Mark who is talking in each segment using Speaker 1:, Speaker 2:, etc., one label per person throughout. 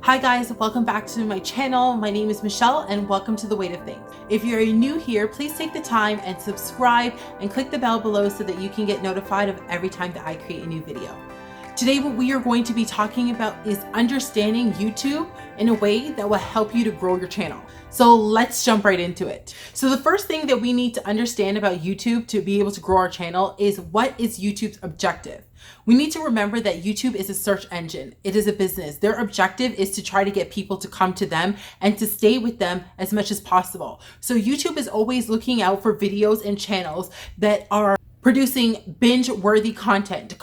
Speaker 1: Hi guys, welcome back to my channel. My name is Michelle and welcome to The Weight of Things. If you're new here, please take the time and subscribe and click the bell below so that you can get notified of every time that I create a new video. Today what we are going to be talking about is understanding YouTube in a way that will help you to grow your channel. So let's jump right into it. So the first thing that we need to understand about YouTube to be able to grow our channel is what is YouTube's objective. We need to remember that YouTube is a search engine. It is a business. Their objective is to try to get people to come to them and to stay with them as much as possible. So YouTube is always looking out for videos and channels that are producing binge-worthy content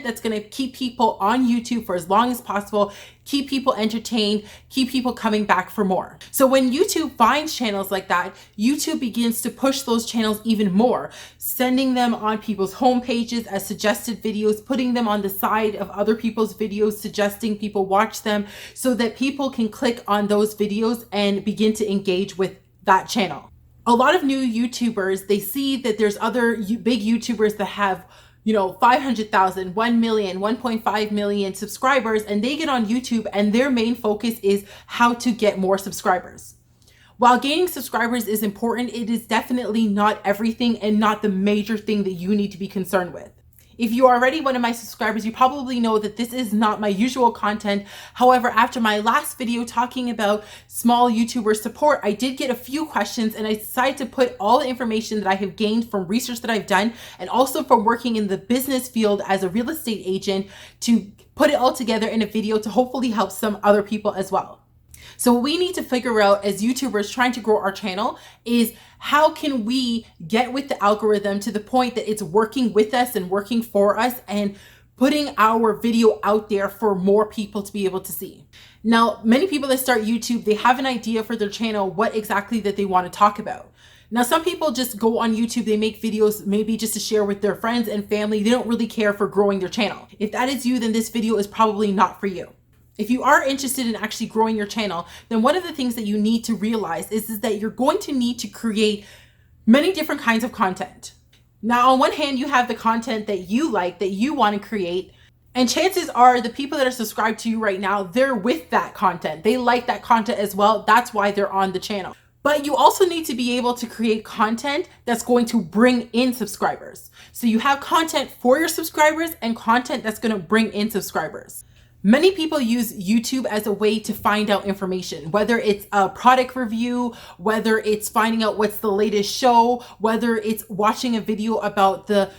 Speaker 1: that's going to keep people on YouTube for as long as possible, keep people entertained, keep people coming back for more. So when YouTube finds channels like that, YouTube begins to push those channels even more, sending them on people's home pages as suggested videos, putting them on the side of other people's videos, suggesting people watch them so that people can click on those videos and begin to engage with that channel. A lot of new YouTubers, they see that there's other big YouTubers that have 500,000, 1 million, 1.5 million subscribers, and they get on YouTube and their main focus is how to get more subscribers. While gaining subscribers is important, it is definitely not everything and not the major thing that you need to be concerned with. If you are already one of my subscribers, you probably know that this is not my usual content. However, after my last video talking about small YouTuber support, I did get a few questions and I decided to put all the information that I have gained from research that I've done and also from working in the business field as a real estate agent to put it all together in a video to hopefully help some other people as well. So what we need to figure out as YouTubers trying to grow our channel is how can we get with the algorithm to the point that it's working with us and working for us and putting our video out there for more people to be able to see. Now, many people that start YouTube, they have an idea for their channel, what exactly that they want to talk about. Now, some people just go on YouTube, they make videos maybe just to share with their friends and family. They don't really care for growing their channel. If that is you, then this video is probably not for you. If you are interested in actually growing your channel, then one of the things that you need to realize is that you're going to need to create many different kinds of content. Now, on one hand, you have the content that you like, that you want to create, and chances are the people that are subscribed to you right now, they're with that content. They like that content as well. That's why they're on the channel. But you also need to be able to create content that's going to bring in subscribers. So you have content for your subscribers and content that's going to bring in subscribers. Many people use YouTube as a way to find out information, whether it's a product review, whether it's finding out what's the latest show, whether it's watching a video about the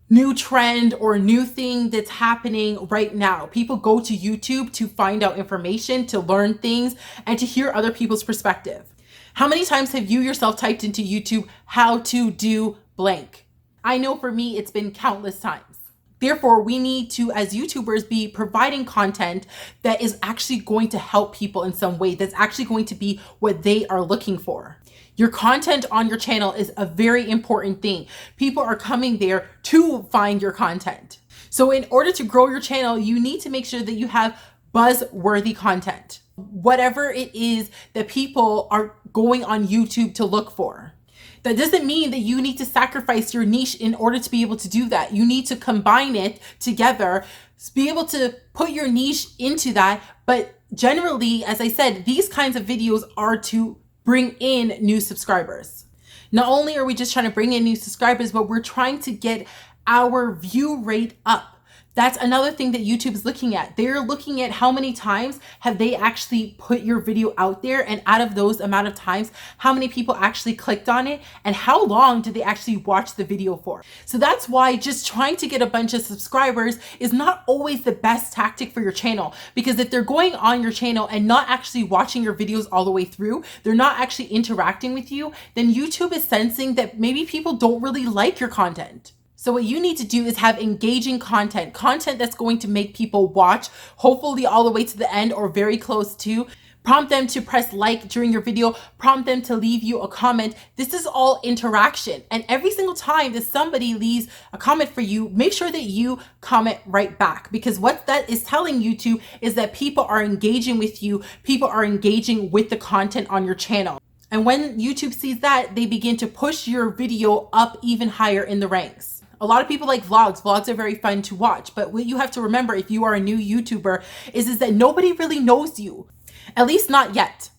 Speaker 1: new trend or new thing that's happening right now. People go to YouTube to find out information, to learn things, and to hear other people's perspective. How many times have you yourself typed into YouTube, how to do blank? I know for me, it's been countless times. Therefore, we need to, as YouTubers, be providing content that is actually going to help people in some way, that's actually going to be what they are looking for. Your content on your channel is a very important thing. People are coming there to find your content. So in order to grow your channel, you need to make sure that you have buzz-worthy content, whatever it is that people are going on YouTube to look for. That doesn't mean that you need to sacrifice your niche in order to be able to do that. You need to combine it together, be able to put your niche into that. But generally, as I said, these kinds of videos are to bring in new subscribers. Not only are we just trying to bring in new subscribers, but we're trying to get our view rate up. That's another thing that YouTube is looking at. They're looking at how many times have they actually put your video out there, and out of those amount of times, how many people actually clicked on it, and how long did they actually watch the video for. So that's why just trying to get a bunch of subscribers is not always the best tactic for your channel, because if they're going on your channel and not actually watching your videos all the way through, they're not actually interacting with you, then YouTube is sensing that maybe people don't really like your content. So what you need to do is have engaging content that's going to make people watch, hopefully all the way to the end or very close to. Prompt them to press like during your video, prompt them to leave you a comment. This is all interaction. And every single time that somebody leaves a comment for you, make sure that you comment right back, because what that is telling YouTube is that people are engaging with you, people are engaging with the content on your channel. And when YouTube sees that, they begin to push your video up even higher in the ranks. A lot of people like vlogs. Vlogs are very fun to watch, but what you have to remember if you are a new YouTuber is that nobody really knows you. At least not yet.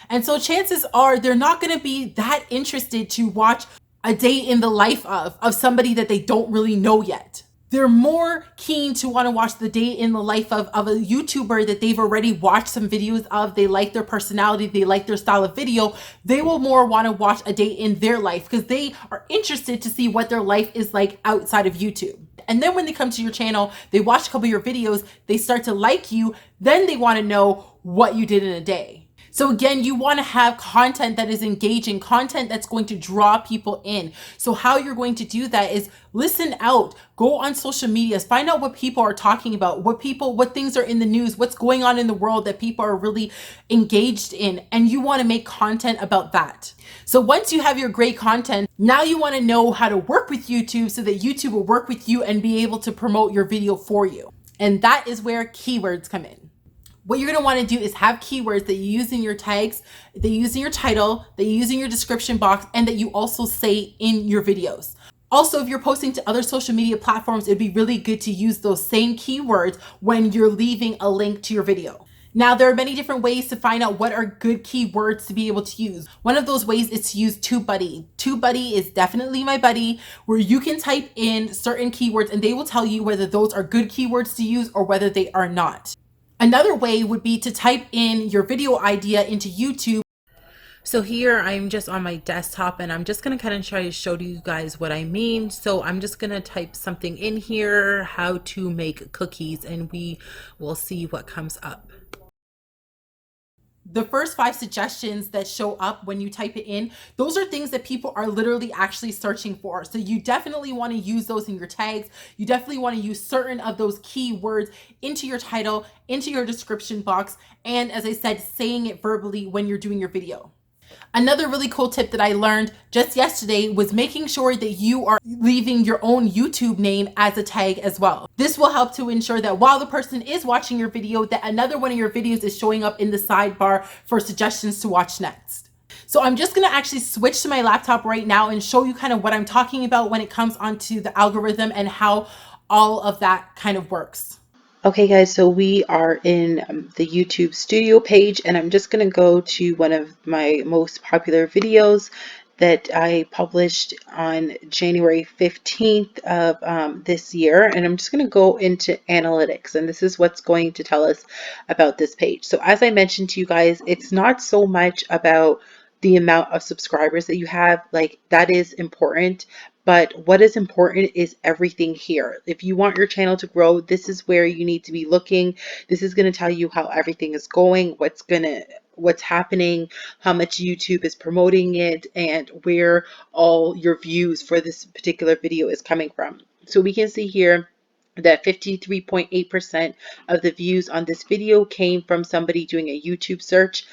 Speaker 1: And so chances are they're not going to be that interested to watch a day in the life of somebody that they don't really know yet. They're more keen to want to watch the day in the life of a YouTuber that they've already watched some videos of. They like their personality, they like their style of video. They will more want to watch a day in their life because they are interested to see what their life is like outside of YouTube. And then when they come to your channel, they watch a couple of your videos, they start to like you, then they want to know what you did in a day. So again, you want to have content that is engaging, content that's going to draw people in. So how you're going to do that is listen out, go on social medias, find out what people are talking about, what things are in the news, what's going on in the world that people are really engaged in, and you want to make content about that. So once you have your great content, now you want to know how to work with YouTube so that YouTube will work with you and be able to promote your video for you. And that is where keywords come in. What you're going to want to do is have keywords that you use in your tags, that you use in your title, that you use in your description box, and that you also say in your videos. Also, if you're posting to other social media platforms, it'd be really good to use those same keywords when you're leaving a link to your video. Now, there are many different ways to find out what are good keywords to be able to use. One of those ways is to use TubeBuddy. TubeBuddy is definitely my buddy, where you can type in certain keywords and they will tell you whether those are good keywords to use or whether they are not. Another way would be to type in your video idea into YouTube. So here I'm just on my desktop and I'm just going to kind of try to show you guys what I mean. So I'm just going to type something in here, how to make cookies, and we will see what comes up. The first 5 suggestions that show up when you type it in, those are things that people are literally actually searching for. So you definitely want to use those in your tags. You definitely want to use certain of those keywords into your title, into your description box, and as I said, saying it verbally when you're doing your video. Another really cool tip that I learned just yesterday was making sure that you are leaving your own YouTube name as a tag as well. This will help to ensure that while the person is watching your video, that another one of your videos is showing up in the sidebar for suggestions to watch next. So I'm just going to actually switch to my laptop right now and show you kind of what I'm talking about when it comes onto the algorithm and how all of that kind of works.
Speaker 2: Okay guys, so we are in the YouTube Studio page, and I'm just going to go to one of my most popular videos that I published on January 15th of this year, and I'm just going to go into analytics, and this is what's going to tell us about this page. So as I mentioned to you guys, it's not so much about the amount of subscribers that you have, like that is important, but what is important is everything here. If you want your channel to grow, this is where you need to be looking. This is going to tell you how everything is going, what's happening, how much YouTube is promoting it, and where all your views for this particular video is coming from. So we can see here that 53.8% of the views on this video came from somebody doing a YouTube search.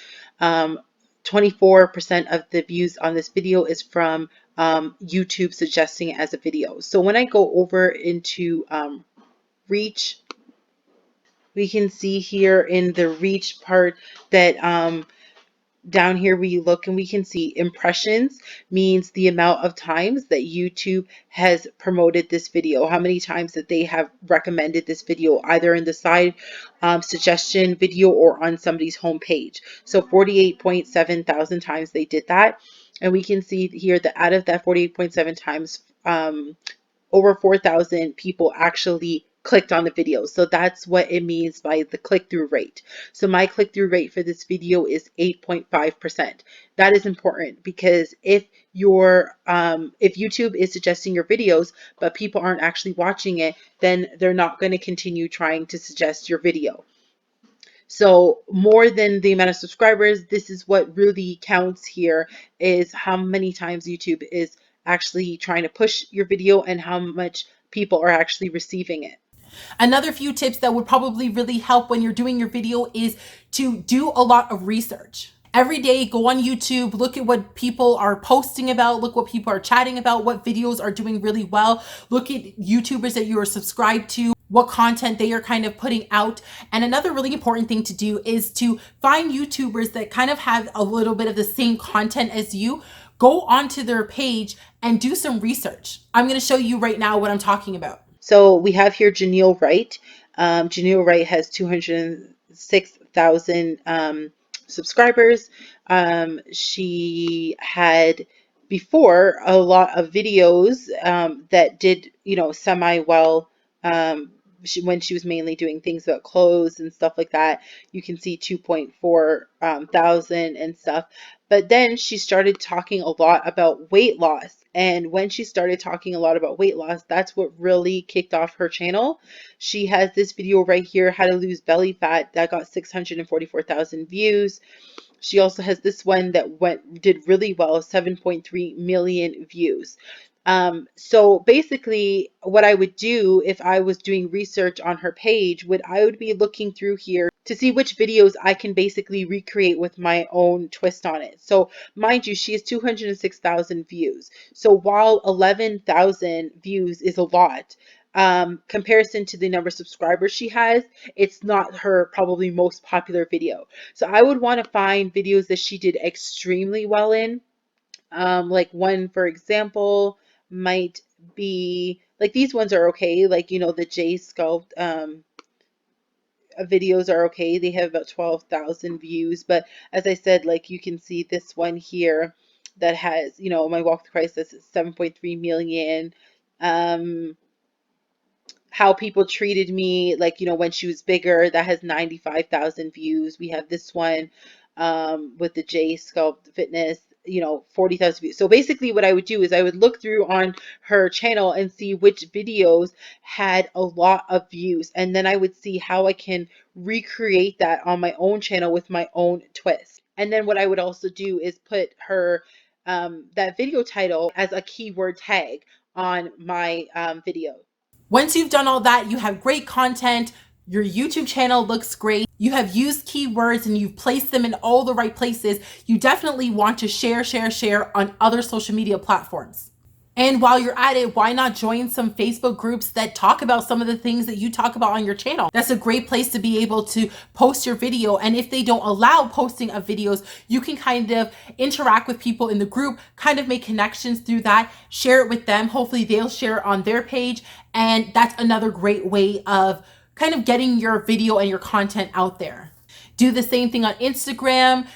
Speaker 2: 24% of the views on this video is from YouTube suggesting it as a video. So when I go over into reach, we can see here in the reach part that down here we look and we can see impressions means the amount of times that YouTube has promoted this video, how many times that they have recommended this video either in the side suggestion video or on somebody's homepage. So 48.7 thousand times they did that, and we can see here that out of that 48.7 times, over 4,000 people actually clicked on the video. So that's what it means by the click-through rate. So my click-through rate for this video is 8.5%. That is important because if YouTube is suggesting your videos but people aren't actually watching it, then they're not going to continue trying to suggest your video. So more than the amount of subscribers, this is what really counts here, is how many times YouTube is actually trying to push your video and how much people are actually receiving it.
Speaker 1: Another few tips that would probably really help when you're doing your video is to do a lot of research. Every day, go on YouTube, look at what people are posting about, look what people are chatting about, what videos are doing really well, look at YouTubers that you are subscribed to, what content they are kind of putting out. And another really important thing to do is to find YouTubers that kind of have a little bit of the same content as you. Go onto their page and do some research. I'm going to show you right now what I'm talking about.
Speaker 2: So we have here Janelle Wright. Janelle Wright has 206,000 subscribers. She had before a lot of videos that did, semi well. When she was mainly doing things about clothes and stuff like that, you can see 2.4 thousand and stuff. But then she started talking a lot about weight loss. And when she started talking a lot about weight loss, that's what really kicked off her channel. She has this video right here, how to lose belly fat, that got 644,000 views. She also has this one that did really well, 7.3 million views. So basically what I would do if I was doing research on her page, I would be looking through here to see which videos I can basically recreate with my own twist on it. So mind you, she has 206,000 views. So while 11,000 views is a lot, comparison to the number of subscribers she has, it's not her probably most popular video. So I would want to find videos that she did extremely well in. Like one, for example, might be like these ones are okay. Like, the J Sculpt videos are okay. They have about 12,000 views. But as I said, like you can see this one here that has, my walk to Christ, that's 7.3 million. How people treated me, like, when she was bigger, that has 95,000 views. We have this one with the J Sculpt Fitness, 40,000 views. So basically what I would do is I would look through on her channel and see which videos had a lot of views. And then I would see how I can recreate that on my own channel with my own twist. And then what I would also do is put her, that video title as a keyword tag on my video.
Speaker 1: Once you've done all that, you have great content, your YouTube channel looks great, you have used keywords and you've placed them in all the right places, you definitely want to share on other social media platforms. And while you're at it, why not join some Facebook groups that talk about some of the things that you talk about on your channel? That's a great place to be able to post your video. And if they don't allow posting of videos, you can kind of interact with people in the group, kind of make connections through that, share it with them. Hopefully they'll share it on their page. And that's another great way of kind of getting your video and your content out there. Do the same thing on Instagram.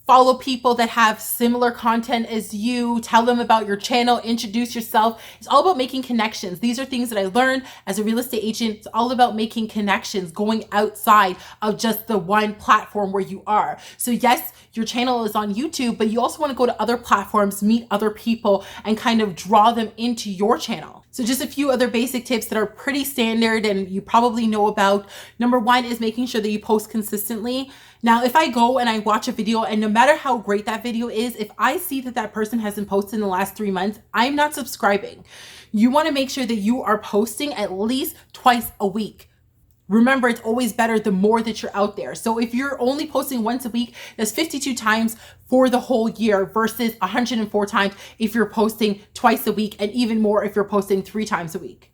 Speaker 1: Follow people that have similar content as you, tell them about your channel, introduce yourself. It's all about making connections. These are things that I learned as a real estate agent. It's all about making connections, going outside of just the one platform where you are. So yes, your channel is on YouTube, but you also want to go to other platforms, meet other people, and kind of draw them into your channel. So just a few other basic tips that are pretty standard and you probably know about. Number one is making sure that you post consistently. Now, if I go and I watch a video and no matter how great that video is, if I see that that person hasn't posted in the last 3 months, I'm not subscribing. You want to make sure that you are posting at least twice a week. Remember, it's always better the more that you're out there. So if you're only posting once a week, that's 52 times for the whole year versus 104 times if you're posting twice a week, and even more if you're posting 3 times a week.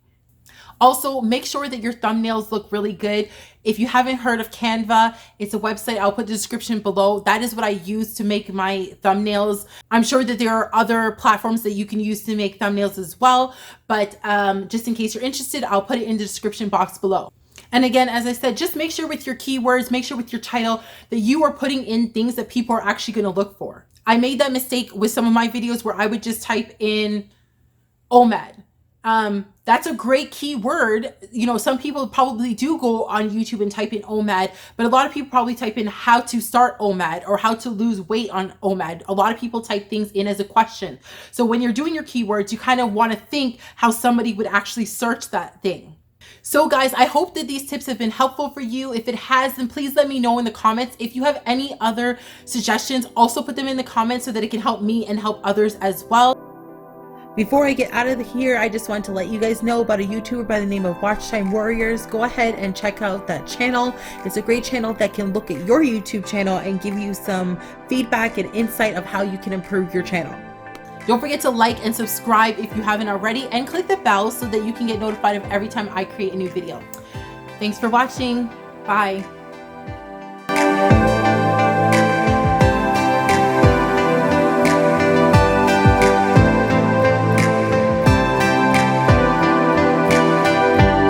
Speaker 1: Also, make sure that your thumbnails look really good. If you haven't heard of Canva, it's a website. I'll put the description below. That is what I use to make my thumbnails. I'm sure that there are other platforms that you can use to make thumbnails as well. But just in case you're interested, I'll put it in the description box below. And again, as I said, just make sure with your keywords, make sure with your title that you are putting in things that people are actually going to look for. I made that mistake with some of my videos where I would just type in OMAD. That's a great keyword. Some people probably do go on YouTube and type in OMAD, but a lot of people probably type in how to start OMAD or how to lose weight on OMAD. A lot of people type things in as a question. So when you're doing your keywords, you kind of want to think how somebody would actually search that thing. So guys, I hope that these tips have been helpful for you. If it has, then please let me know in the comments. If you have any other suggestions, also put them in the comments so that it can help me and help others as well. Before I get out of here, I just want to let you guys know about a YouTuber by the name of Watchtime Warriors. Go ahead and check out that channel. It's a great channel that can look at your YouTube channel and give you some feedback and insight of how you can improve your channel. Don't forget to like and subscribe if you haven't already, and click the bell so that you can get notified of every time I create a new video. Thanks for watching. Bye.